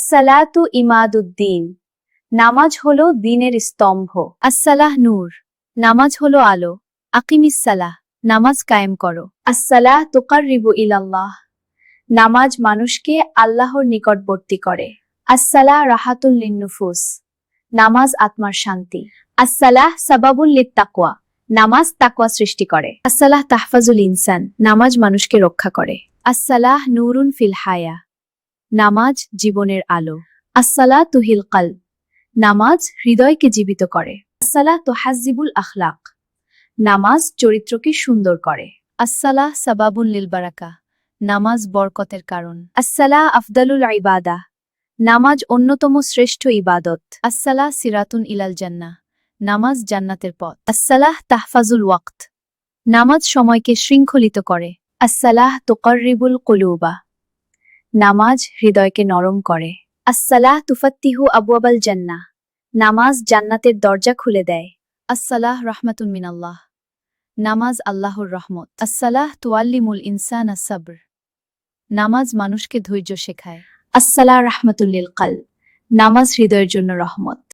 আসসালাতু ইমাদুদ্দিন, নামাজ হলো দ্বীনের স্তম্ভ। আসসালাহ নূর, নামাজ হলো আলো। আকিমিস সালাহ, নামাজ কায়েম করো। আসসালাহ তুকাররিবু ইলাল্লাহ, নামাজ মানুষকে আল্লাহর নিকটবর্তী করে। আসসালাহ রাহাতুল লিন্নুফুস, নামাজ আত্মার শান্তি। আসসালাহ সাবাবুল লিত্তাকওয়া, নামাজ তাকওয়া সৃষ্টি করে। আসসালাহ তাহফাজুল ইনসান, নামাজ মানুষকে রক্ষা করে। আসসালাহ নূরুন ফিল হায়া, নামাজ জীবনের আলো। আসসালাহ তুহিল কাল, নামাজ হৃদয়কে জীবিত করে। আসসালাহ তুহাজ্জিবুল আখলাক, নামাজ চরিত্রকে সুন্দর করে। আসসালাহ সাবাবুল লিল বারাকা, নামাজ বরকতের কারণ। আসসালাহ আফদালুল ইবাদা, নামাজ অন্যতম শ্রেষ্ঠ ইবাদত। আসসালাহ সিরাতুন ইলাল জান্নাহ, নামাজ জান্নাতের পথ। আসসালাহ তাহফাজুল ওয়াক্ত, নামাজ সময়কে শৃঙ্খলিত করে। আসসালাহ তুকাররিবুল কুলুবা, নামাজ হৃদয়কে নরম করে। আসসালাহ তুফাত্তিহু আবওয়াবাল জান্নাহ, নামাজ জান্নাতের দরজা খুলে দেয়। আসসালাহ রাহমাতুন মিনাল্লাহ, নামাজ আল্লাহর রহমত। আসসালাহ তুয়াল্লিমুল ইনসান আস-সাবর, নামাজ মানুষকে ধৈর্য শেখায়। আসসালাহ রাহমাতুল লিল কালব, নামাজ হৃদয়ের জন্য রহমত।